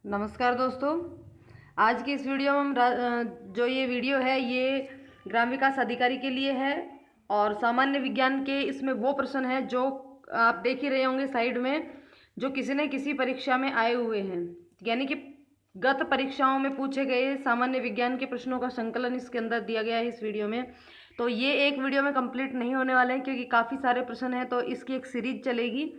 नमस्कार दोस्तों। आज की इस वीडियो में जो ये वीडियो है ये ग्राम विकास अधिकारी के लिए है और सामान्य विज्ञान के इसमें वो प्रश्न है जो आप देख ही रहे होंगे साइड में, जो किसी न किसी परीक्षा में आए हुए हैं। यानी कि गत परीक्षाओं में पूछे गए सामान्य विज्ञान के प्रश्नों का संकलन इसके अंदर दिया गया है इस वीडियो में। तो ये एक वीडियो में कंप्लीट नहीं होने वाले हैं क्योंकि काफ़ी सारे प्रश्न हैं, तो इसकी एक सीरीज चलेगी।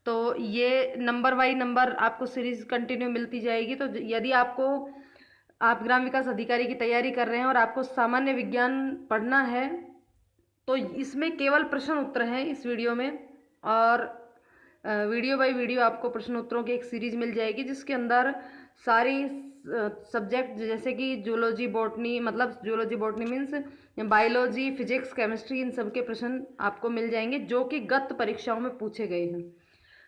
तो ये नंबर बाई नंबर आपको सीरीज कंटिन्यू मिलती जाएगी। तो यदि आप ग्राम विकास अधिकारी की तैयारी कर रहे हैं और आपको सामान्य विज्ञान पढ़ना है तो इसमें केवल प्रश्न उत्तर हैं इस वीडियो में, और वीडियो बाय वीडियो आपको प्रश्न उत्तरों की एक सीरीज मिल जाएगी जिसके अंदर सारी सब्जेक्ट जैसे कि जूलॉजी बॉटनी, मतलब zoology botany means biology, physics, chemistry, इन सब के प्रश्न आपको मिल जाएंगे जो कि गत परीक्षाओं में पूछे गए हैं।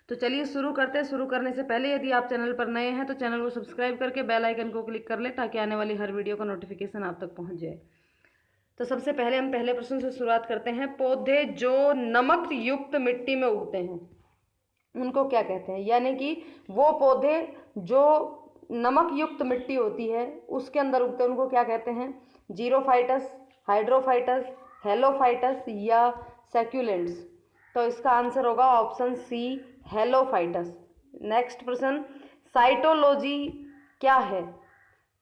तो चलिए शुरू करते हैं। शुरू करने से पहले यदि आप चैनल पर नए हैं तो चैनल को सब्सक्राइब करके बेल आइकन को क्लिक कर लें ताकि आने वाली हर वीडियो का नोटिफिकेशन आप तक पहुंच जाए। तो सबसे पहले हम पहले प्रश्न से शुरुआत करते हैं। पौधे जो नमक युक्त मिट्टी में उगते हैं उनको क्या कहते हैं? यानी कि वो पौधे जो नमक युक्त मिट्टी होती है उसके अंदर उगते हैं उनको क्या कहते हैं? जीरोफाइटस, हाइड्रोफाइटस, हेलोफाइटस या सैक्यूलेंट्स। तो इसका आंसर होगा ऑप्शन सी, हेलोफाइटस। नेक्स्ट प्रश्न, साइटोलॉजी क्या है?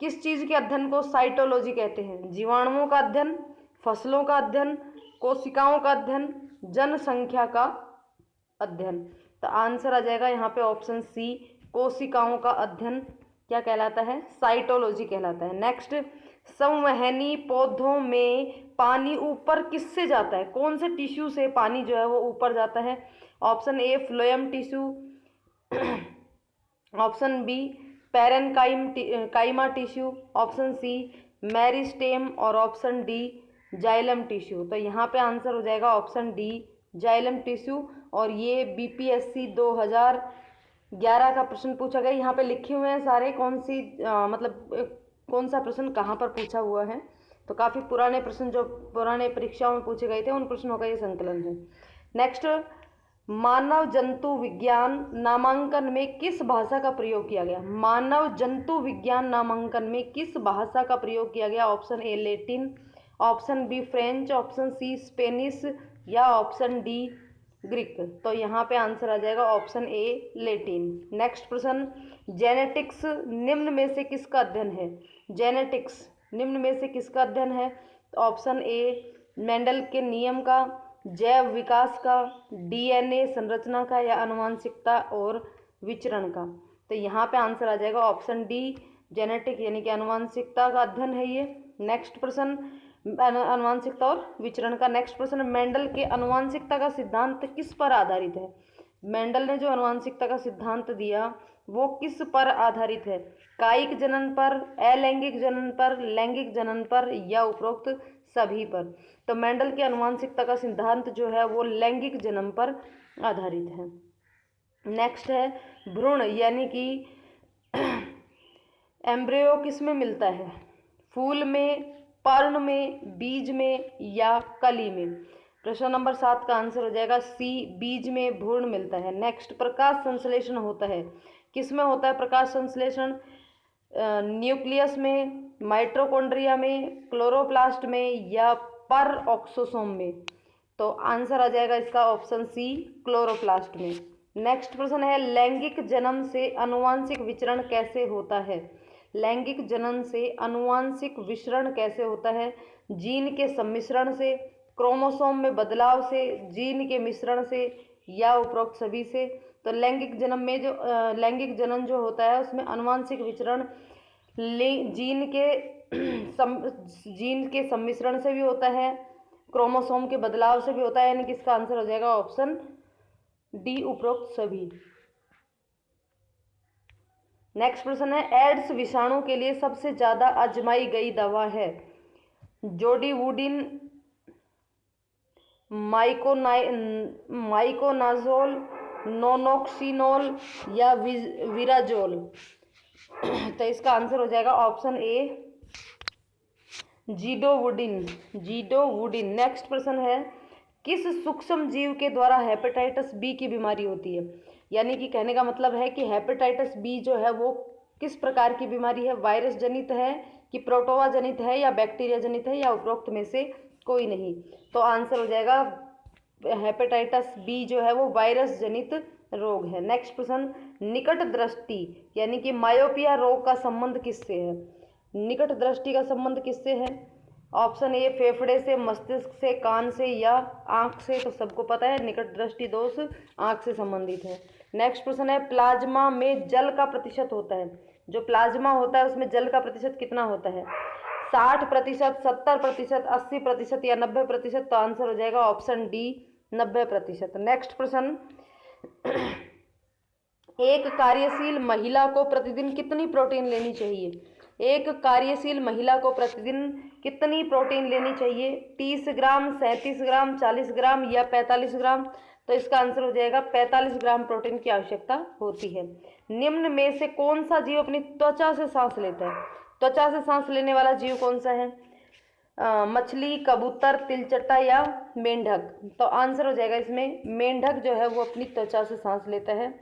किस चीज़ के अध्ययन को साइटोलॉजी कहते हैं? जीवाणुओं का अध्ययन, फसलों का अध्ययन, कोशिकाओं का अध्ययन, जनसंख्या का अध्ययन। तो आंसर आ जाएगा यहाँ पे ऑप्शन सी, कोशिकाओं का अध्ययन क्या कहलाता है? साइटोलॉजी कहलाता है। नेक्स्ट, संवहनी पौधों में पानी ऊपर किससे जाता है? कौन से टिश्यू से पानी जो है वो ऊपर जाता है? Option A, phloem tissue, option B, parenchyma tissue, option C, meristem, और ऑप्शन डी, जाइलम टिश्यू। तो यहाँ पे आंसर हो जाएगा ऑप्शन डी, जाइलम टिश्यू। और ये बीपीएससी 2011 का प्रश्न पूछा गया। यहाँ पे लिखे हुए हैं सारे कौन सी कौन सा प्रश्न कहाँ पर पूछा हुआ है। तो काफ़ी पुराने प्रश्न जो पुराने परीक्षाओं में पूछे गए थे उन प्रश्नों का ये संकलन है। नेक्स्ट, मानव जंतु विज्ञान नामांकन में किस भाषा का प्रयोग किया गया? मानव जंतु विज्ञान नामांकन में किस भाषा का प्रयोग किया गया? Option A, Latin, option B, French, option C, Spanish, या ऑप्शन डी, ग्रीक। तो यहाँ पे आंसर आ जाएगा ऑप्शन ए, लैटिन। नेक्स्ट प्रश्न, जेनेटिक्स निम्न में से किसका अध्ययन है? जेनेटिक्स निम्न में से किसका अध्ययन है? तो ऑप्शन ए, मेंडल के नियम का, जैव विकास का, डीएनए संरचना का, या आनुवंशिकता और विचरण का। तो यहाँ पे आंसर आ जाएगा ऑप्शन डी, जेनेटिक यानी कि आनुवंशिकता का अध्ययन है ये। नेक्स्ट प्रश्न, आनुवंशिकता और विचरण का। नेक्स्ट प्रश्न, मेंडल के आनुवंशिकता का सिद्धांत किस पर आधारित है? मेंडल ने जो आनुवंशिकता का सिद्धांत दिया वो किस पर आधारित है? कायिक जनन पर, अलैंगिक जनन पर, लैंगिक जनन पर, या उपरोक्त सभी पर? तो मेंडल के आनुवंशिकता का सिद्धांत जो है वो लैंगिक जनन पर आधारित है। नेक्स्ट है, भ्रूण यानी कि एम्ब्रियो किस में मिलता है? फूल में, पर्ण में, बीज में, या कली में? प्रश्न नंबर 7 का आंसर हो जाएगा सी, बीज में भ्रूण मिलता है। नेक्स्ट, प्रकाश संश्लेषण होता है किस में होता है? प्रकाश संश्लेषण न्यूक्लियस में, माइटोकॉन्ड्रिया में, क्लोरोप्लास्ट में, या पर ऑक्सोसोम में? तो आंसर आ जाएगा इसका ऑप्शन सी, क्लोरोप्लास्ट में। नेक्स्ट प्रश्न है, लैंगिक जन्म से आनुवंशिक विचरण कैसे होता है? लैंगिक जनन से आनुवंशिक विचरण कैसे होता है? जीन के सम्मिश्रण से, क्रोमोसोम में बदलाव से, जीन के मिश्रण से, या उपरोक्त सभी से? तो लैंगिक जन्म में जो लैंगिक जनन जो होता है उसमें आनुवंशिक विचरण जीन के सम्मिश्रण से भी होता है, क्रोमोसोम के बदलाव से भी होता है, यानी कि इसका आंसर हो जाएगा ऑप्शन डी, उपरोक्त सभी। नेक्स्ट प्रश्न है, एड्स विषाणु के लिए सबसे ज्यादा आजमाई गई दवा है? जोडीवुडिन, माइकोनाजोल, नोनोक्सिनोल, या विराजोल? तो इसका आंसर हो जाएगा ऑप्शन ए, जीडोवुडिन। नेक्स्ट प्रश्न है, किस सूक्ष्म जीव के द्वारा हेपेटाइटिस बी की बीमारी होती है? यानी कि कहने का मतलब है कि हेपेटाइटिस बी जो है वो किस प्रकार की बीमारी है, वायरस जनित है कि प्रोटोवा जनित है या बैक्टीरिया जनित है या उपरोक्त में से कोई नहीं। तो आंसर हो जाएगा हेपेटाइटिस बी जो है वो वायरस जनित रोग है। नेक्स्ट प्रश्न, निकट दृष्टि यानी कि मायोपिया रोग का संबंध किससे है? निकट दृष्टि का संबंध किससे है? ऑप्शन ए फेफड़े से, मस्तिष्क से, कान से या आंख से। तो सबको पता है निकट दृष्टि दोष आंख से संबंधित है। नेक्स्ट प्रश्न है, प्लाज्मा में जल का प्रतिशत होता है, जो प्लाज्मा होता है उसमें जल का प्रतिशत कितना होता है? 60%, 70%, 80% या 90%। तो आंसर हो जाएगा ऑप्शन डी 90%। नेक्स्ट प्रश्न, एक कार्यशील महिला को प्रतिदिन कितनी प्रोटीन लेनी चाहिए? एक कार्यशील महिला को प्रतिदिन कितनी प्रोटीन लेनी चाहिए? 30 ग्राम, 37 ग्राम, 40 ग्राम या 45 ग्राम। तो इसका आंसर हो जाएगा 45 ग्राम प्रोटीन की आवश्यकता होती है। निम्न में से कौन सा जीव अपनी त्वचा से सांस लेता है? त्वचा से सांस लेने वाला जीव कौन सा है? मछली, कबूतर, तिलचट्टा या मेंढक। तो आंसर हो जाएगा इसमें मेंढक जो है वो अपनी त्वचा से सांस लेता है।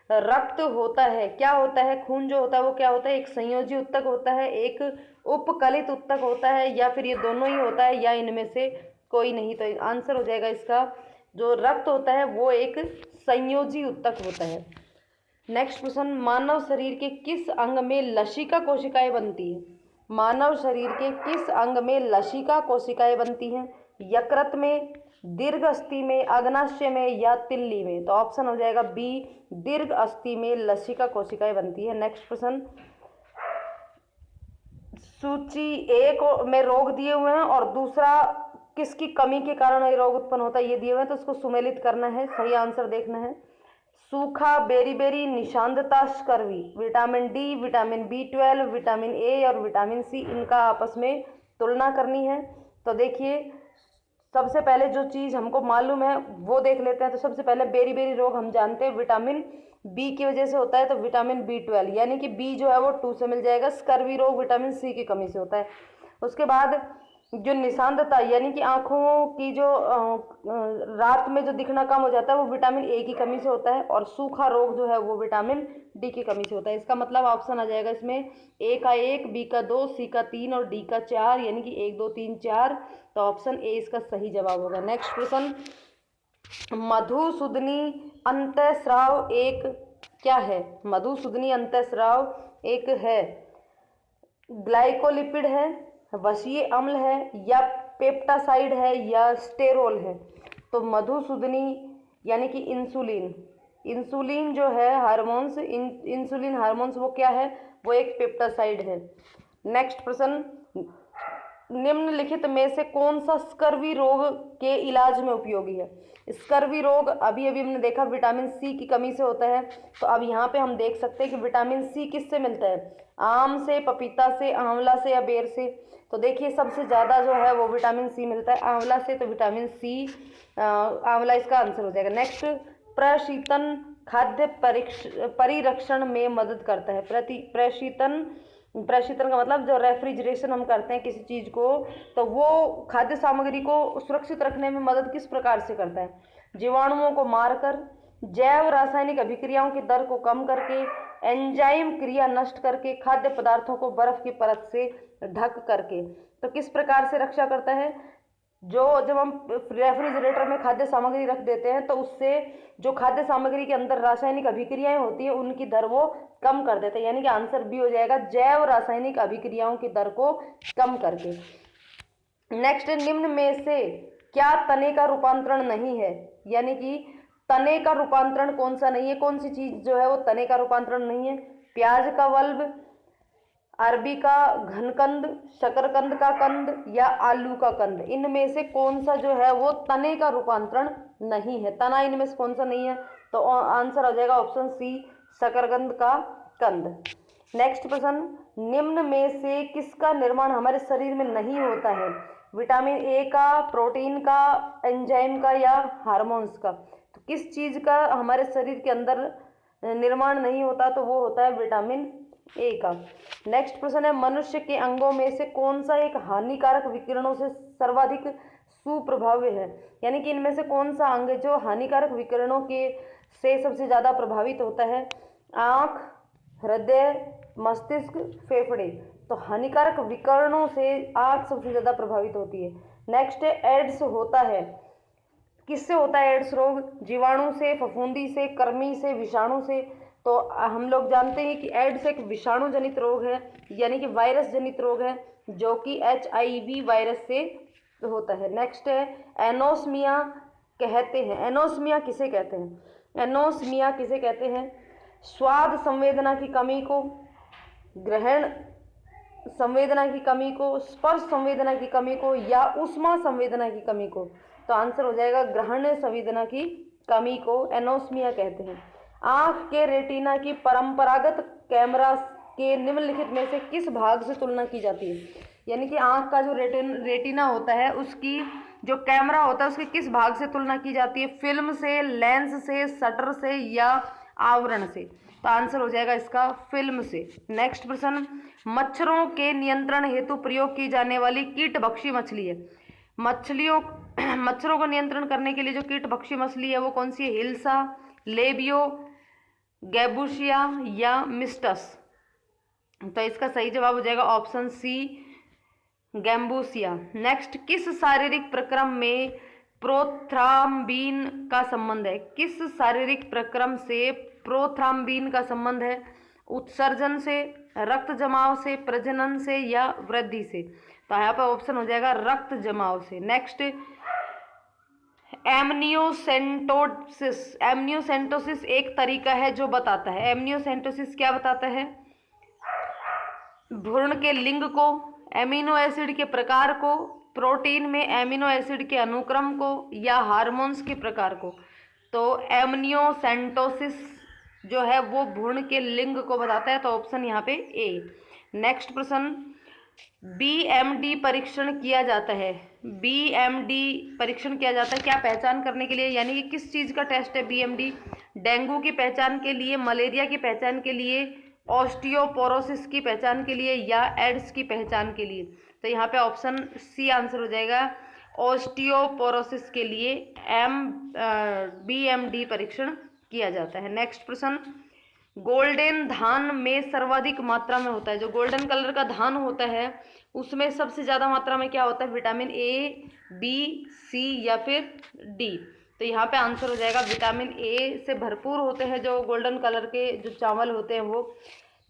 रक्त होता है, क्या होता है? खून जो होता है वो क्या होता है? एक संयोजी उत्तक होता है, एक उपकलित उत्तक होता है, या फिर ये दोनों ही होता है, या इनमें से कोई नहीं। तो आंसर हो जाएगा इसका जो रक्त होता है वो एक संयोजी उत्तक होता है। नेक्स्ट क्वेश्चन, मानव शरीर के किस अंग में लसिका कोशिकाएं बनती है? मानव शरीर के किस अंग में लसिका कोशिकाएं बनती हैं? यकृत में, दीर्घ अस्थि में, अग्नाशय में या तिल्ली में। तो ऑप्शन हो जाएगा बी, दीर्घ अस्थि में लसिका कोशिकाएं बनती है। नेक्स्ट प्रश्न, सूची एक में रोग दिए हुए हैं और दूसरा किसकी कमी के कारण ये रोग उत्पन्न होता है ये दिए हुए हैं, तो उसको सुमेलित करना है, सही आंसर देखना है। सूखा, बेरीबेरी, निशांतता, scurvy, vitamin D, vitamin B12, vitamin A और विटामिन सी, इनका आपस में तुलना करनी है। तो देखिए सबसे पहले जो चीज़ हमको मालूम है वो देख लेते हैं। तो सबसे पहले बेरीबेरी रोग हम जानते हैं विटामिन बी की वजह से होता है, तो विटामिन B12 यानी कि बी जो है वो 2 से मिल जाएगा। स्कर्वी रोग विटामिन सी की कमी से होता है। उसके बाद जो निशांतता यानी कि आँखों की जो रात में जो दिखना कम हो जाता है वो विटामिन ए की कमी से होता है। और सूखा रोग जो है वो विटामिन डी की कमी से होता है। इसका मतलब ऑप्शन आ जाएगा इसमें ए का 1, बी का 2, सी का 3 और डी का 4 यानी कि 1 2 3 4। तो ऑप्शन ए इसका सही जवाब होगा। नेक्स्ट क्वेश्चन, मधुसूदनी अंतःस्राव एक क्या है? मधुसूदनी अंतःस्राव एक है ग्लाइकोलिपिड है, वसीय अम्ल है या पेप्टासाइड है या स्टेरोल है। तो मधुसूदनी यानी कि इंसुलिन जो है हार्मोन्स, इंसुलिन हार्मोन्स वो क्या है? वो एक पेप्टासाइड है। नेक्स्ट प्रश्न, निम्नलिखित में से कौन सा स्कर्वी रोग के इलाज में उपयोगी है? स्कर्वी रोग अभी अभी हमने देखा विटामिन सी की कमी से होता है। तो अब यहाँ पे हम देख सकते हैं कि विटामिन सी किससे मिलता है? आम से, पपीता से, आंवला से या बेर से। तो देखिए सबसे ज़्यादा जो है वो विटामिन सी मिलता है आंवला से। तो विटामिन सी आंवला इसका आंसर हो जाएगा। नेक्स्ट, प्रशीतन खाद्य परिरक्षण में मदद करता है। प्रशीतन का मतलब जो रेफ्रिजरेशन हम करते हैं किसी चीज़ को, तो वो खाद्य सामग्री को सुरक्षित रखने में मदद किस प्रकार से करता है? जीवाणुओं को मारकर, जैव रासायनिक अभिक्रियाओं की दर को कम करके, एंजाइम क्रिया नष्ट करके, खाद्य पदार्थों को बर्फ की परत से ढक करके। तो किस प्रकार से रक्षा करता है? जब हम रेफ्रिजरेटर में खाद्य सामग्री रख देते हैं तो उससे जो खाद्य सामग्री के अंदर रासायनिक अभिक्रियाएं होती है उनकी दर वो कम कर देते हैं। यानी कि आंसर बी हो जाएगा, जैव रासायनिक अभिक्रियाओं की दर को कम करके। नेक्स्ट, निम्न में से क्या तने का रूपांतरण नहीं है? यानी कि तने का रूपांतरण कौन सा नहीं है? कौन सी चीज जो है वो तने का रूपांतरण नहीं है? प्याज का वल्ब, अरबी का घनकंद, शकरकंद का कंद या आलू का कंद। इनमें से कौन सा जो है वो तने का रूपांतरण नहीं है? तना इनमें से कौन सा नहीं है? तो आंसर हो जाएगा ऑप्शन सी, शकरकंद का कंद। नेक्स्ट प्रश्न, निम्न में से किसका निर्माण हमारे शरीर में नहीं होता है? विटामिन ए का, प्रोटीन का, एंजाइम का या हार्मोन्स का। तो किस चीज़ का हमारे शरीर के अंदर निर्माण नहीं होता? तो वो होता है विटामिन ए का। नेक्स्ट प्रश्न है, मनुष्य के अंगों में से कौन सा एक हानिकारक विकिरणों से सर्वाधिक सुप्रभावी है? यानी कि इनमें से कौन सा अंग जो हानिकारक विकिरणों के से सबसे ज़्यादा प्रभावित होता है? आँख, हृदय, मस्तिष्क, फेफड़े। तो हानिकारक विकिरणों से आँख सबसे ज़्यादा प्रभावित होती है। नेक्स्ट है एड्स होता है, किससे होता है एड्स रोग? जीवाणु से, फफूंदी से, कृमि से, विषाणु से। तो हम लोग जानते हैं कि एड्स एक विषाणु जनित रोग है, यानी कि वायरस जनित रोग है, जो कि HIV वायरस से होता है। नेक्स्ट है एनोस्मिया कहते हैं। एनोस्मिया किसे कहते हैं? एनोस्मिया किसे कहते हैं? स्वाद संवेदना की कमी को, ग्रहण संवेदना की कमी को, स्पर्श संवेदना की कमी को, या ऊष्मा संवेदना की कमी को। तो आंसर हो जाएगा ग्रहण संवेदना की कमी को एनोस्मिया कहते हैं। आंख के रेटिना की परंपरागत कैमरा के निम्नलिखित में से किस भाग से तुलना की जाती है? यानी कि आंख का जो रेटिना होता है उसकी जो कैमरा होता है उसके किस भाग से तुलना की जाती है? फिल्म से, लेंस से, शटर से, या आवरण से। तो आंसर हो जाएगा इसका फिल्म से। नेक्स्ट प्रश्न, मच्छरों के नियंत्रण हेतु प्रयोग की जाने वाली कीटभक्षी मछली है। मच्छरों को नियंत्रण करने के लिए जो कीटभक्षी मछली है वो कौन सी है? हिल्सा, लेबियो, गैबुशिया, या मिस्टस। तो इसका सही जवाब हो जाएगा ऑप्शन सी, गैम्बूसिया। नेक्स्ट, किस शारीरिक प्रक्रम में प्रोथ्राम्बीन का संबंध है? किस शारीरिक प्रक्रम से प्रोथ्राम्बीन का संबंध है? उत्सर्जन से, रक्त जमाव से, प्रजनन से, या वृद्धि से। तो यहाँ पर ऑप्शन हो जाएगा रक्त जमाव से। Next, amniocentesis. एमनियोसेंटोसिस एक तरीका है जो बताता है, एमनियोसेंटोसिस क्या बताता है? भ्रूण के लिंग को, एमिनो एसिड के प्रकार को, प्रोटीन में एमिनो एसिड के अनुक्रम को, या हार्मोन्स के प्रकार को। तो एमनियोसेंटोसिस जो है वो भ्रूण के लिंग को बताता है। तो ऑप्शन यहाँ पे ए। नेक्स्ट प्रश्न, BMD परीक्षण किया जाता है। BMD परीक्षण किया जाता है क्या पहचान करने के लिए? यानी कि किस चीज़ का टेस्ट है BMD? डेंगू की पहचान के लिए, मलेरिया की पहचान के लिए, ऑस्टियोपोरोसिस की पहचान के लिए, या एड्स की पहचान के लिए। तो यहाँ पे ऑप्शन सी आंसर हो जाएगा, ऑस्टियोपोरोसिस के लिए BMD परीक्षण किया जाता है। नेक्स्ट प्रश्न, गोल्डन धान में सर्वाधिक मात्रा में होता है, जो गोल्डन कलर का धान होता है उसमें सबसे ज़्यादा मात्रा में क्या होता है? विटामिन A, B, C या फिर D। तो यहाँ पे आंसर हो जाएगा विटामिन A से भरपूर होते हैं जो गोल्डन कलर के जो चावल होते हैं वो।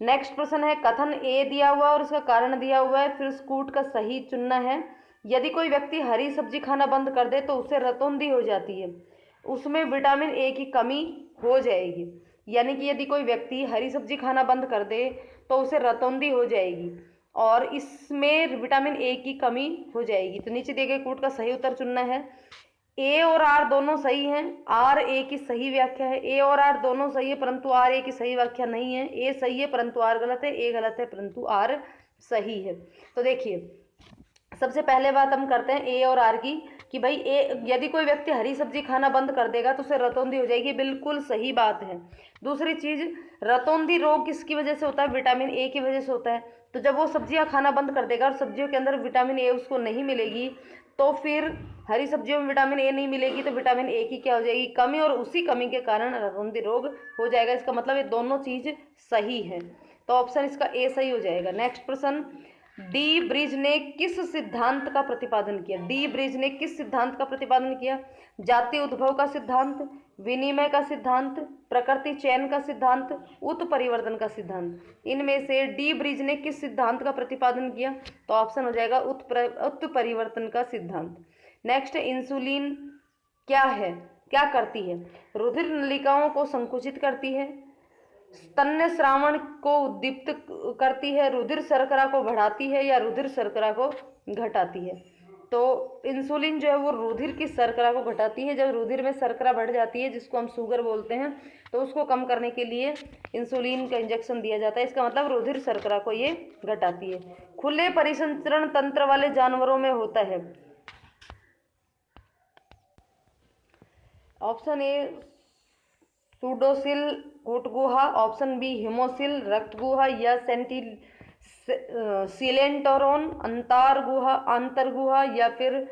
नेक्स्ट प्रश्न है, कथन A दिया हुआ और उसका कारण दिया हुआ है, फिर स्कूट का सही चुनना है। यदि कोई व्यक्ति हरी सब्जी खाना बंद कर दे तो उसे रतौंधी हो जाती है, उसमें विटामिन A की कमी हो जाएगी। यानी कि यदि कोई व्यक्ति हरी सब्जी खाना बंद कर दे तो उसे रतौंधी हो जाएगी और इसमें विटामिन A की कमी हो जाएगी। तो नीचे दिए गए कूट का सही उत्तर चुनना है। A और R दोनों सही हैं, R A की सही व्याख्या है। A और R दोनों सही है परंतु R A की सही व्याख्या नहीं है। A सही है परंतु R गलत है, A गलत है परंतु R सही है। तो देखिए सबसे पहले बात हम करते हैं ए और आर की कि भाई यदि कोई व्यक्ति हरी सब्जी खाना बंद कर देगा तो उसे रतौंधी हो जाएगी, बिल्कुल सही बात है। दूसरी चीज, रतौंधी रोग किसकी वजह से होता है? विटामिन ए की वजह से होता है। तो जब वो सब्जियां खाना बंद कर देगा और सब्जियों के अंदर विटामिन ए उसको नहीं मिलेगी तो फिर हरी सब्जियों में विटामिन ए नहीं मिलेगी तो विटामिन ए की क्या हो जाएगी? कमी, और उसी कमी के कारण रतौंधी रोग हो जाएगा। इसका मतलब ये दोनों चीज सही है, तो ऑप्शन इसका ए सही हो जाएगा। नेक्स्ट प्रश्न, डी ब्रिज ने किस सिद्धांत का प्रतिपादन किया? डी ब्रिज ने किस सिद्धांत का प्रतिपादन किया? जाति उद्भव का सिद्धांत, विनिमय का सिद्धांत, प्रकृति चयन का सिद्धांत, उत्परिवर्तन का सिद्धांत। इनमें से डी ब्रिज ने किस सिद्धांत का प्रतिपादन किया? तो ऑप्शन हो जाएगा उत्परिवर्तन का सिद्धांत। नेक्स्ट, इंसुलिन क्या है, क्या करती है? रुधिर नलिकाओं को संकुचित करती है, स्तन्य स्रावण को उद्दीप्त करती है, रुधिर शर्करा को बढ़ाती है, या रुधिर शर्करा को घटाती है। तो इंसुलिन जो है वो रुधिर की शर्करा को घटाती है। जब रुधिर में शर्करा बढ़ जाती है जिसको हम शुगर बोलते हैं तो उसको कम करने के लिए इंसुलिन का इंजेक्शन दिया जाता है। इसका मतलब रुधिर शर्करा को ये घटाती है। खुले परिसंचरण तंत्र वाले जानवरों में होता है, ऑप्शन ए सूडोसिल कूट गुहा, ऑप्शन बी हिमोसिल रक्त गुहा, या सिलेंटोरॉन अंतर गुहा, या फिर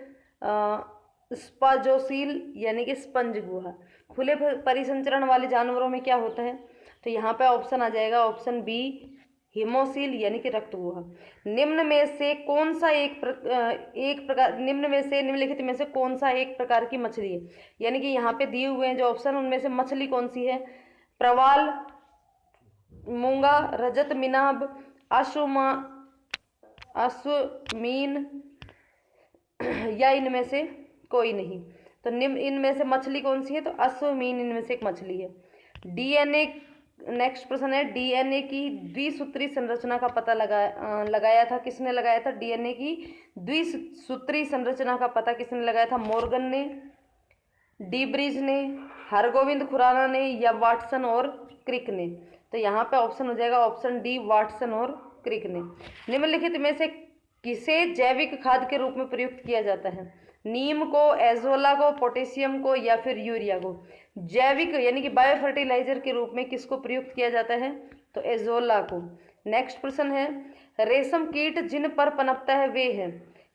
स्पाजोसिल यानी कि स्पंज गुहा। खुले परिसंचरण वाले जानवरों में क्या होता है? तो यहाँ पे ऑप्शन आ जाएगा ऑप्शन बी हिमोसील यानी कि रक्त गुहा। निम्न में से कौन सा निम्नलिखित में से कौन सा एक प्रकार की मछली है, यानी कि यहाँ पे दिए हुए हैं जो ऑप्शन, उनमें से मछली कौन सी है? प्रवाल, मूंगा, रजत मिनाब, अश्वमीन या इनमें से कोई नहीं। तो इनमें से मछली कौन सी है? तो अश्वमीन इनमें से एक मछली है। डीएनए, नेक्स्ट प्रश्न है, डीएनए की द्विसूत्री संरचना का पता लगाया था, किसने लगाया था? डीएनए की द्विसूत्री संरचना का पता किसने लगाया था? मॉर्गन ने, डीब्रिज ने, हरगोविंद खुराना ने या वाटसन और क्रिक ने? तो यहाँ पे ऑप्शन हो जाएगा ऑप्शन डी, वाटसन और क्रिक ने। निम्नलिखित में से किसे जैविक खाद के रूप में प्रयुक्त किया जाता है? नीम को, एजोला को, पोटेशियम को या फिर यूरिया को? जैविक यानी कि बायो फर्टिलाइजर के रूप में किसको प्रयुक्त किया जाता है? तो एजोला को। नेक्स्ट प्रश्न है, रेशम कीट जिन पर पनपता है वे है?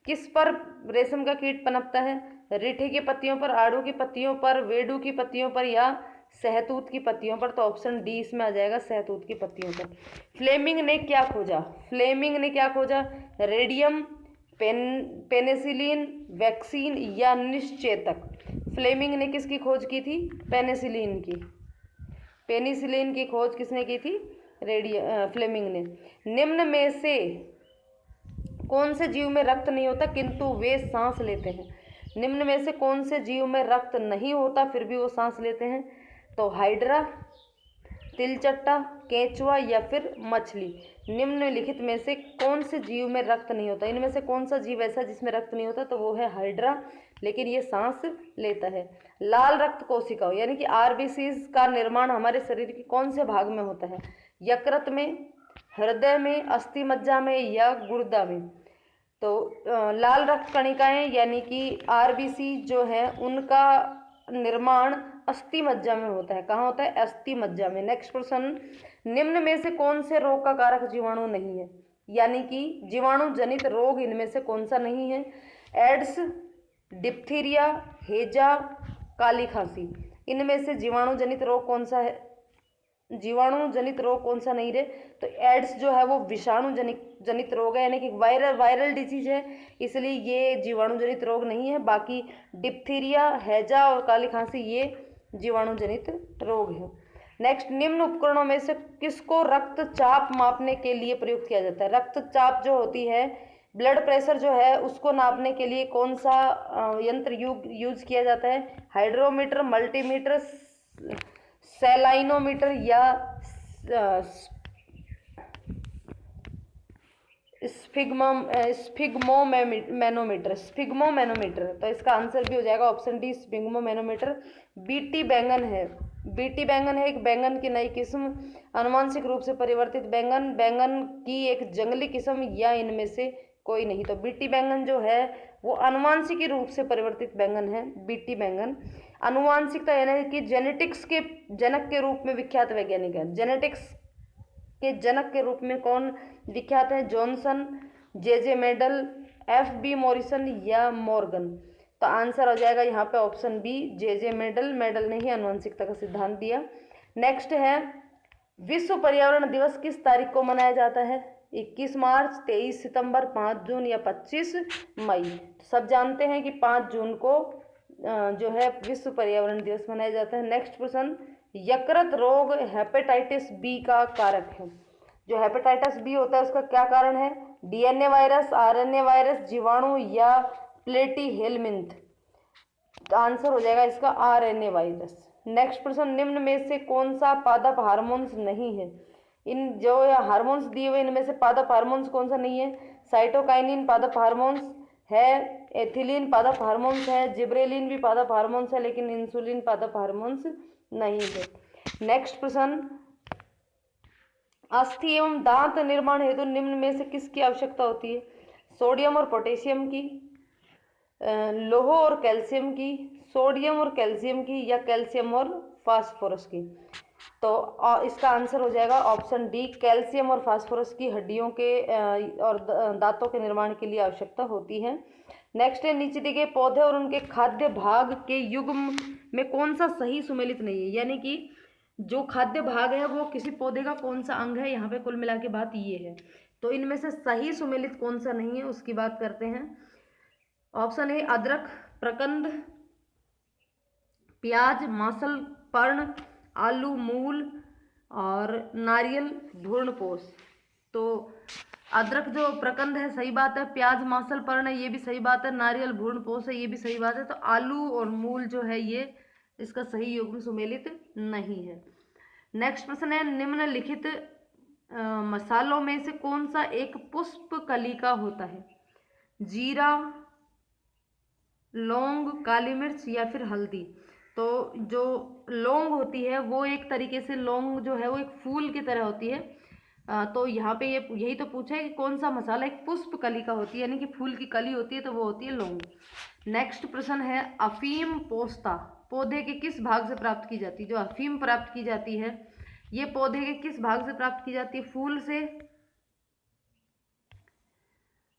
किस पर रेशम का कीट पनपता है? रीठे की पत्तियों पर, आड़ू की पत्तियों पर, वेडू की पत्तियों पर या सहतूत की पत्तियों पर? तो ऑप्शन डी इसमें आ जाएगा, सहतूत की पत्तियों पर। फ्लेमिंग ने क्या खोजा? फ्लेमिंग ने क्या खोजा? रेडियम, पेनिसिलिन, वैक्सीन या निश्चेतक? फ्लेमिंग ने किसकी खोज की थी? पेनिसिलिन की। पेनिसिलिन की खोज किसने की थी? फ्लेमिंग ने। निम्न में से कौन से जीव में रक्त नहीं होता किंतु वे सांस लेते हैं? निम्न में से कौन से जीव में रक्त नहीं होता फिर भी वो सांस लेते हैं? तो हाइड्रा, तिलचट्टा, केंचुआ या फिर मछली? निम्नलिखित में से कौन से जीव में रक्त नहीं होता? इनमें से कौन सा जीव ऐसा जिसमें रक्त नहीं होता? तो वो है हाइड्रा, लेकिन ये सांस लेता है। लाल रक्त कोशिकाओं यानी कि आरबीसीज का निर्माण हमारे शरीर के कौन से भाग में होता है? यकृत में, हृदय में, अस्थि मज्जा में या गुर्दा में? तो लाल रक्त कणिकाएं यानी कि आरबीसी जो है उनका निर्माण अस्थि मज्जा में होता है। कहाँ होता है? अस्थि मज्जा में। नेक्स्ट प्रश्न, निम्न में से कौन से रोग का कारक जीवाणु नहीं है? यानी कि जीवाणु जनित रोग इनमें से कौन सा नहीं है? एड्स, डिप्थीरिया, हेजा, काली खांसी? इनमें से जीवाणु जनित रोग कौन सा है? जीवाणु जनित रोग कौन सा नहीं रे? तो एड्स जो है वो विषाणु जनित रोग है, यानी कि वायरल डिजीज है, इसलिए ये जीवाणु जनित रोग नहीं है। बाकी डिप्थीरिया, हैजा और काली खांसी ये जीवाणु जनित रोग है। नेक्स्ट, निम्न उपकरणों में से किसको रक्तचाप मापने के लिए प्रयुक्त किया जाता है? रक्तचाप जो होती है, ब्लड प्रेशर जो है उसको नापने के लिए कौन सा यंत्र यूज किया जाता है? हाइड्रोमीटर, मल्टीमीटर, सैलाइनोमीटर या स्फिग्मोमैनोमीटर? तो इसका आंसर भी हो जाएगा ऑप्शन डी, स्फिग्मोमैनोमीटर। बीटी बैंगन है, बीटी बैंगन है एक बैंगन की नई किस्म, आनुवांशिक रूप से परिवर्तित बैंगन, बैंगन की एक जंगली किस्म या इनमें से कोई नहीं? तो बीटी बैंगन जो है वो आनुवांशिक रूप से परिवर्तित बैंगन है, बीटी बैंगन। आनुवांशिकता यानी कि जेनेटिक्स के जनक के रूप में विख्यात वैज्ञानिक है। जेनेटिक्स के जनक के रूप में कौन विख्यात है? जॉनसन, जे मेडल, FB मॉरिसन या मॉर्गन? तो आंसर हो जाएगा यहाँ पे ऑप्शन बी, जे मेडल। मेडल ने ही आनुवंशिकता का सिद्धांत दिया। नेक्स्ट है, विश्व पर्यावरण दिवस किस तारीख को मनाया जाता है? 21 मार्च, 23 सितंबर, 5 जून या 25 मई? तो सब जानते हैं कि 5 जून को जो है विश्व पर्यावरण दिवस मनाया जाता है। नेक्स्ट प्रश्न, यकृत रोग हेपेटाइटिस बी का कारक है? जो हेपेटाइटिस बी होता है उसका क्या कारण है? DNA वायरस, RNA वायरस, जीवाणु या प्लेटी हेलमिंथ? तो आंसर हो जाएगा इसका RNA वायरस। नेक्स्ट प्रश्न, निम्न में से कौन सा पादप हार्मोन्स नहीं है? इन जो हार्मोन्स दिए हुए इनमें से पादप हार्मोन्स कौन सा नहीं है? साइटोकाइनिन पादप हार्मोन्स है, एथिलीन पादप हार्मोन्स है, जिब्रेलिन भी पादप हार्मोन्स है, लेकिन इंसुलिन पादप हार्मोन्स नहीं है। नेक्स्ट प्रश्न, अस्थि एवं दांत निर्माण हेतु निम्न में से किसकी आवश्यकता होती है? सोडियम और पोटेशियम की, लोह और कैल्शियम की, सोडियम और कैल्शियम की या कैल्शियम और फास्फोरस की? तो इसका आंसर हो जाएगा ऑप्शन डी, कैल्शियम और फास्फोरस की हड्डियों के और दांतों के निर्माण के लिए आवश्यकता होती है। नेक्स्ट है, नीचे दिए गए पौधे और उनके खाद्य भाग के युग्म में कौन सा सही सुमेलित नहीं है? यानी कि जो खाद्य भाग है वो किसी पौधे का कौन सा अंग है, यहाँ पे कुल मिला के बात ये है। तो इनमें से सही सुमेलित कौन सा नहीं है उसकी बात करते हैं। ऑप्शन ए अदरक, प्रकंद, प्याज, मासल, पर्ण, आलू, मूल और नारियल, भ्रूणपोष। तो अदरक जो प्रकंद है सही बात है, प्याज मासल पर्ण है ये भी सही बात है, नारियल भ्रूणपोष है ये भी सही बात है। तो आलू और मूल जो है ये इसका सही युग्म सुमेलित नहीं है। नेक्स्ट प्रश्न है, निम्नलिखित मसालों में से कौन सा एक पुष्प कलिका होता है? जीरा, लौंग, काली मिर्च या फिर हल्दी। तो जो लौंग होती है वो एक तरीके से लौंग जो है वो एक फूल की तरह होती है। तो यहाँ पे ये यही तो पूछा है कि कौन सा मसाला एक पुष्प कलिका होती है, यानी कि फूल की कली होती है, तो वो होती है लौंग। नेक्स्ट प्रश्न है, अफीम पोस्ता पौधे के किस भाग से प्राप्त की जाती है? जो अफीम प्राप्त की जाती है ये पौधे के किस भाग से प्राप्त की जाती है? फूल से,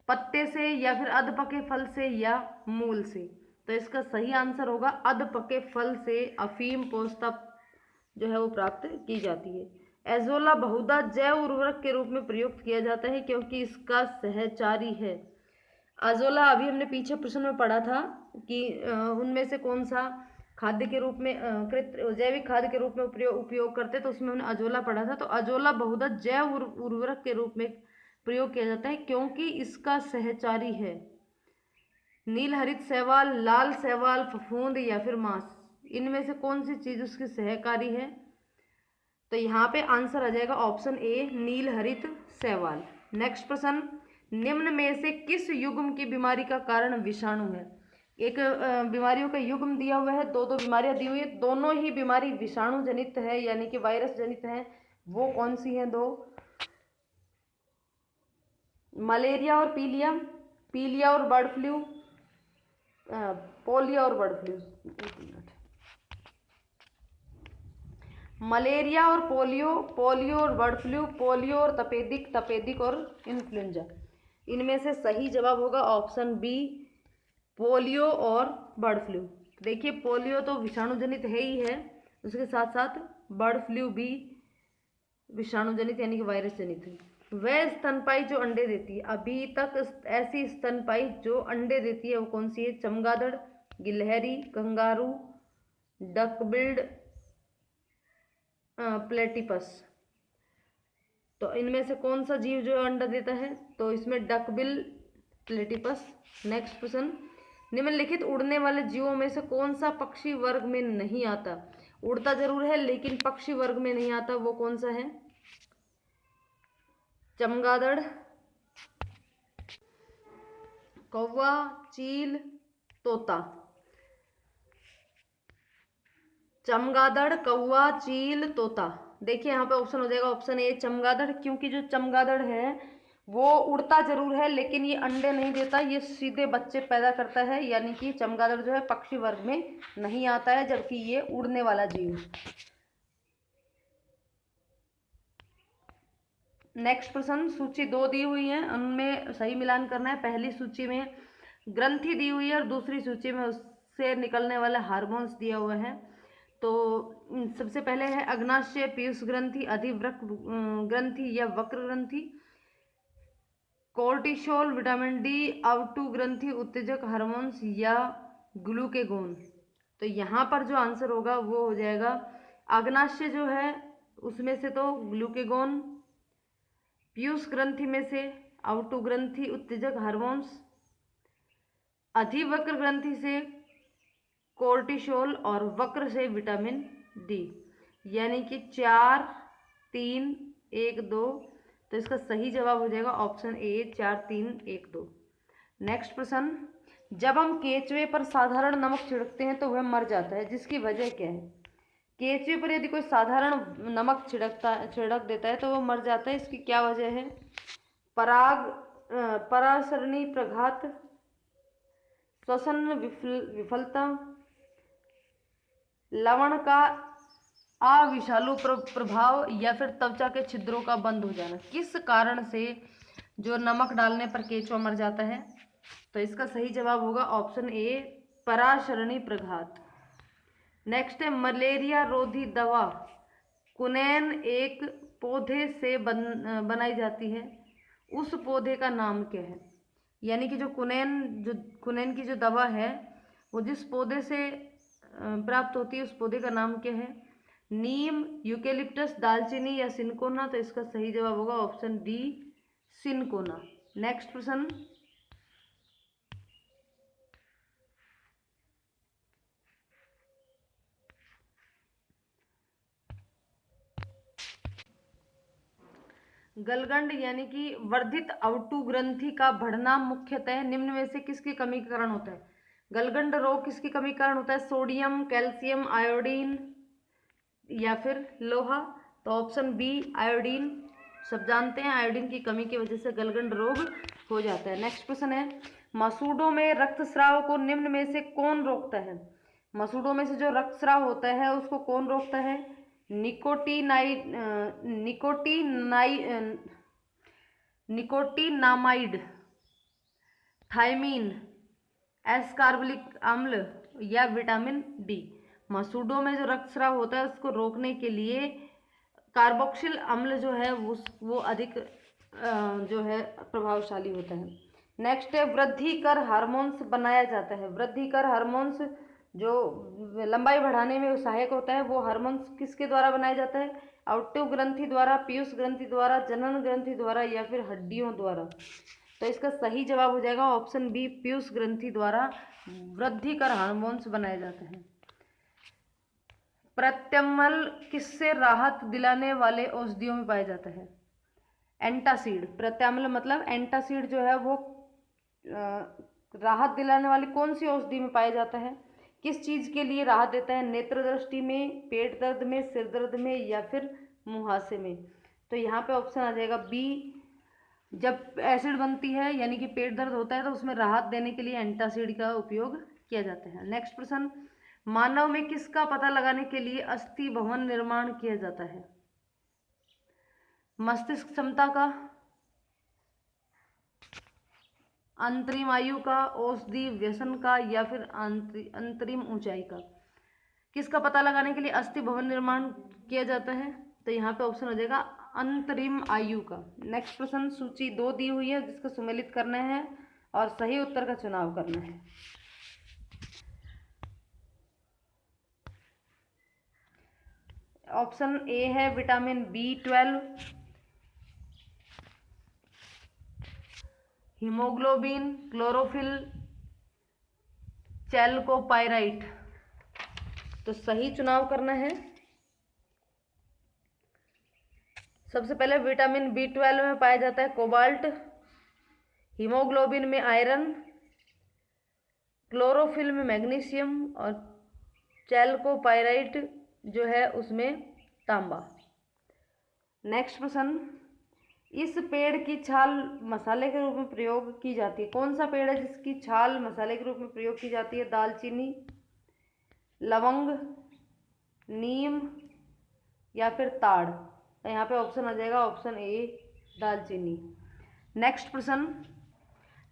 पत्ते से या फिर अधपके फल से या मूल से। तो इसका सही आंसर होगा अधपके फल से अफीम पोस्ता जो है वो प्राप्त की जाती है। एजोला बहुधा जैव उर्वरक के रूप में प्रयुक्त किया जाता है क्योंकि इसका सहचारी है। अजोला अभी हमने पीछे प्रश्न में पढ़ा था कि उनमें से कौन सा खाद्य के रूप में जैविक खाद्य के रूप में उपयोग करते, तो उसमें हमने अजोला पढ़ा था। तो अजोला बहुधा जैव उर्वरक के रूप में प्रयोग किया जाता है क्योंकि इसका सहचारी है। नील हरित शैवाल, लाल शैवाल, फफूंद या फिर मांस, इनमें से कौन सी चीज उसकी सहकारी है? तो यहाँ पे आंसर आ जाएगा ऑप्शन ए नील हरित शैवाल। नेक्स्ट प्रश्न, निम्न में से किस युग्म की बीमारी का कारण विषाणु है? एक बीमारियों का युग्म दिया हुआ है, दो बीमारियां दी हुई है, दोनों ही बीमारी विषाणु जनित है यानी कि वायरस जनित है। वो कौन सी है दो? मलेरिया और पीलिया, पीलिया और बर्ड फ्लू, पोलियो और बर्ड फ्लू। मलेरिया और पोलियो, पोलियो और बर्ड फ्लू, पोलियो और तपेदिक, तपेदिक और इन्फ्लुएंजा। इनमें से सही जवाब होगा ऑप्शन बी पोलियो और बर्ड फ्लू। देखिए पोलियो तो विषाणु जनित है ही है, उसके साथ साथ बर्ड फ्लू भी विषाणु जनित यानी कि वायरस जनित है। वह स्तनपाई जो अंडे देती है, अभी तक ऐसी स्तनपाई जो अंडे देती है वो कौन सी है? चमगादड़, गिलहरी, कंगारू, डकबिल्ड, प्लेटिपस। तो इनमें से कौन सा जीव जो अंडा देता है? तो इसमें डकबिल, प्लेटिपस। नेक्स्ट क्वेश्चन, निम्नलिखित उड़ने वाले जीवों में से कौन सा पक्षी वर्ग में नहीं आता? उड़ता जरूर है लेकिन पक्षी वर्ग में नहीं आता, वो कौन सा है? चमगादड़, कौवा, चील, तोता। चमगादड़, कौवा, चील, तोता। देखिए यहाँ पे ऑप्शन हो जाएगा ऑप्शन ए चमगादड़, क्योंकि जो चमगादड़ है वो उड़ता जरूर है लेकिन ये अंडे नहीं देता, ये सीधे बच्चे पैदा करता है, यानी कि चमगादड़ जो है पक्षी वर्ग में नहीं आता है, जबकि ये उड़ने वाला जीव। नेक्स्ट प्रश्न, सूची 2 दी हुई है, उनमें सही मिलान करना है। पहली सूची में ग्रंथि दी हुई है और दूसरी सूची में उससे निकलने वाला हार्मोन्स दिया हुआ है। तो सबसे पहले है अग्नाशय पीयूष ग्रंथि, अधिवृक्क ग्रंथि या वक्र ग्रंथि, कोर्टिसोल, विटामिन डी, आउटू ग्रंथि, उत्तेजक हार्मोन्स या ग्लूकेगोन। तो यहाँ पर जो आंसर होगा वो हो जाएगा अग्नाशय जो है उसमें से तो ग्लूकेगोन, पीयूष ग्रंथि में से आउटू ग्रंथि उत्तेजक हार्मोन्स, अधिवक्र ग्रंथि से कोर्टिसोल और वक्र से विटामिन डी, यानी कि 4, 3, 1, 2। तो इसका सही जवाब हो जाएगा ऑप्शन ए 4, 3, 1, 2। नेक्स्ट प्रश्न, जब हम केचुए पर साधारण नमक छिड़कते हैं तो वह मर जाता है, जिसकी वजह क्या है? केचुए पर यदि कोई साधारण नमक छिड़क देता है तो वो मर जाता है, इसकी क्या वजह है? परासरणी प्रघात, श्वसन विफलता, लवण का अविषालु प्रभाव या फिर त्वचा के छिद्रों का बंद हो जाना। किस कारण से जो नमक डालने पर केचुआ मर जाता है? तो इसका सही जवाब होगा ऑप्शन ए परासरणी प्रघात। नेक्स्ट है मलेरिया रोधी दवा कुनैन एक पौधे से बनाई जाती है, उस पौधे का नाम क्या है? यानी कि जो कुनैन की जो दवा है वो जिस पौधे से प्राप्त होती है उस पौधे का नाम क्या है? नीम, यूकेलिप्टस, दालचीनी या सिनकोना? तो इसका सही जवाब होगा ऑप्शन डी, सिनकोना। नेक्स्ट प्रश्न, गलगंड यानी कि वर्धित अवटु ग्रंथि का बढ़ना मुख्यतः निम्न में से किसकी कमी के कारण होता है? गलगंड रोग किसकी कमी के कारण होता है? सोडियम, कैल्शियम, आयोडीन या फिर लोहा? तो ऑप्शन बी आयोडीन। सब जानते हैं आयोडीन की कमी की वजह से गलगंड रोग हो जाता है। नेक्स्ट क्वेश्चन है, मसूड़ों में रक्तस्राव को निम्न में से कौन रोकता है? मसूड़ों में से जो रक्तस्राव होता है उसको कौन रोकता है? निकोटिनामाइड, थायमीन, एस्कार्बिक अम्ल या विटामिन डी? मसूड़ों में जो रक्तस्राव होता है उसको रोकने के लिए कार्बोक्सिल अम्ल जो है वो अधिक जो है प्रभावशाली होता है। नेक्स्ट है, वृद्धिकर हार्मोन्स बनाया जाता है। वृद्धिकर हार्मोन्स जो लंबाई बढ़ाने में सहायक होता है वो हार्मोन्स किसके द्वारा बनाया जाता है? अवटिव ग्रंथि द्वारा, पीयूष ग्रंथि द्वारा, जनन ग्रंथि द्वारा या फिर हड्डियों द्वारा? तो इसका सही जवाब हो जाएगा ऑप्शन बी, पीयूष ग्रंथि द्वारा वृद्धिकर हार्मोन्स बनाए जाते हैं। प्रत्याम्ल किससे राहत दिलाने वाले औषधियों में पाया जाता है? एंटासिड। प्रत्याम्ल मतलब एंटासिड जो है वो राहत दिलाने वाली कौन सी औषधि में पाया जाता है? किस चीज के लिए राहत देता है? नेत्र दृष्टि में, पेट दर्द में, सिर दर्द में या फिर मुहासे में? तो यहाँ पे ऑप्शन आ जाएगा बी। जब एसिड बनती है यानी कि पेट दर्द होता है तो उसमें राहत देने के लिए एंटासिड का उपयोग किया जाता है। नेक्स्ट प्रश्न, मानव में किसका पता लगाने के लिए अस्थि भवन निर्माण किया जाता है? मस्तिष्क क्षमता का, अंतरिम आयु का, औषधि व्यसन का या फिर अंतरिम ऊंचाई का? किसका पता लगाने के लिए अस्थि भवन निर्माण किया जाता है? तो यहाँ पे ऑप्शन हो जाएगा अंतरिम आयु का। नेक्स्ट प्रश्न, सूची 2 दी हुई है जिसको सुमेलित करना है और सही उत्तर का चुनाव करना है। ऑप्शन ए है विटामिन B12, हीमोग्लोबिन, क्लोरोफिल, चैल्कोपाइराइट? तो सही चुनाव करना है। सबसे पहले विटामिन B12 में पाया जाता है कोबाल्ट, हीमोग्लोबिन में आयरन, क्लोरोफिल में मैग्नीशियम और चैल्कोपाइराइट जो है उसमें तांबा। नेक्स्ट प्रश्न, इस पेड़ की छाल मसाले के रूप में प्रयोग की जाती है। कौन सा पेड़ है जिसकी छाल मसाले के रूप में प्रयोग की जाती है? दालचीनी, लवंग, नीम या फिर ताड़? तो यहाँ पे ऑप्शन आ जाएगा ऑप्शन ए, दालचीनी। नेक्स्ट प्रश्न,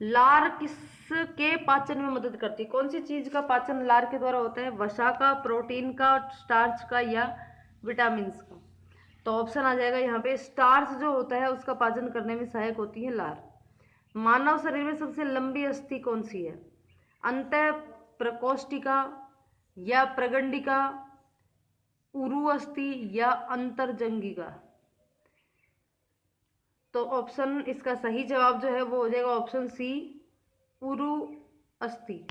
लार किसके पाचन में मदद करती है? कौन सी चीज का पाचन लार के द्वारा होता है? वसा का, प्रोटीन का, स्टार्च का या विटामिन का? तो ऑप्शन आ जाएगा यहाँ पे स्टार्च जो होता है उसका पाचन करने में सहायक होती है लार। मानव शरीर में सबसे लंबी अस्थि कौन सी है? अंतः प्रकोष्ठिका या प्रगंडिका, उरु अस्थि या अंतरजंगिका? तो ऑप्शन इसका सही जवाब जो है वो हो जाएगा ऑप्शन सी, उरु अस्थि।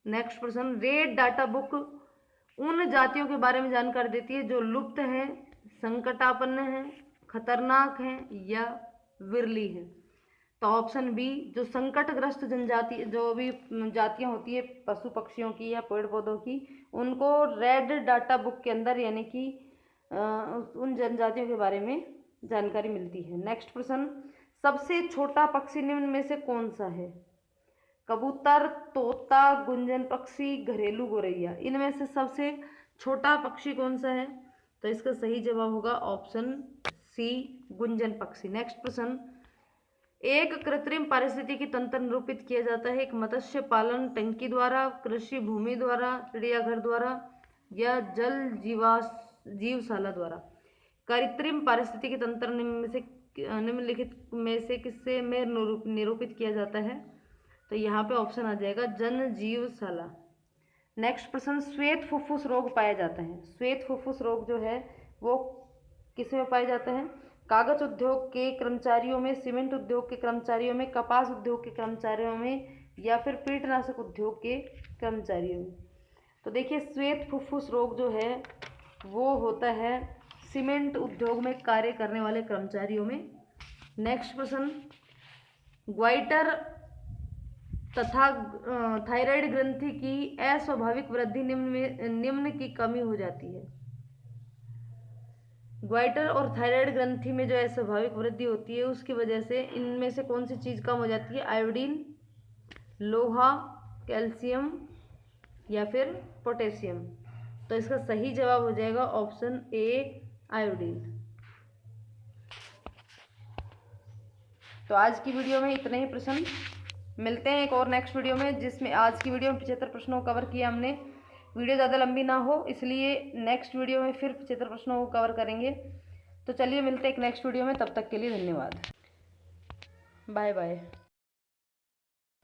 नेक्स्ट प्रश्न, रेड डाटा बुक उन जातियों के बारे में जानकारी देती है जो लुप्त हैं, संकटापन्न हैं, खतरनाक हैं या विरली हैं? तो ऑप्शन बी, जो संकटग्रस्त जनजाति जो भी जातियां होती है पशु पक्षियों की या पेड़ पौधों की, उनको रेड डाटा बुक के अंदर यानी कि उन जनजातियों के बारे में जानकारी मिलती है। नेक्स्ट प्रश्न, सबसे छोटा पक्षी निम्न में से कौन सा है? कबूतर, तोता, गुंजन पक्षी, घरेलू गोरैया? इनमें से सबसे छोटा पक्षी कौन सा है? तो इसका सही जवाब होगा ऑप्शन सी, गुंजन पक्षी। नेक्स्ट प्रश्न, एक कृत्रिम पारिस्थितिकी तंत्र निरूपित किया जाता है एक मत्स्य पालन टंकी द्वारा, कृषि भूमि द्वारा, चिड़ियाघर द्वारा या जल जीवाश्म जीवशाला द्वारा कृत्रिम पारिस्थितिकी तंत्र निम्नलिखित में से किससे में निरूपित किया जाता है? तो यहाँ पे ऑप्शन आ जाएगा जन जीवशाला। नेक्स्ट प्रश्न, श्वेत फुफ्फुस रोग पाया जाता है। श्वेत फुफ्फुस रोग जो है वो किसमें पाया जाता है? कागज उद्योग के कर्मचारियों में, सीमेंट उद्योग के कर्मचारियों में, कपास उद्योग के कर्मचारियों में, या फिर कीटनाशक उद्योग के कर्मचारियों में। तो देखिए श्वेत फुफ्फुस रोग जो है वो होता है सीमेंट उद्योग में कार्य करने वाले कर्मचारियों में। नेक्स्ट प्रश्न, ग्वाइटर तथा थायराइड ग्रंथि की अस्वाभाविक वृद्धि निम्न की कमी हो जाती है। ग्वाइटर और थायराइड ग्रंथि में जो अस्वाभाविक वृद्धि होती है उसकी वजह से इनमें से कौन सी चीज़ कम हो जाती है? आयोडीन, लोहा, कैल्शियम या फिर पोटेशियम। तो इसका सही जवाब हो जाएगा ऑप्शन ए, आयोडीन। तो आज की वीडियो में इतने ही प्रश्न, मिलते हैं एक और नेक्स्ट वीडियो में, जिसमें आज की वीडियो में 75 प्रश्नों को कवर किया हमने। वीडियो ज़्यादा लंबी ना हो इसलिए नेक्स्ट वीडियो में फिर 75 प्रश्नों को कवर करेंगे। तो चलिए मिलते हैं एक नेक्स्ट वीडियो में, तब तक के लिए धन्यवाद, बाय बाय।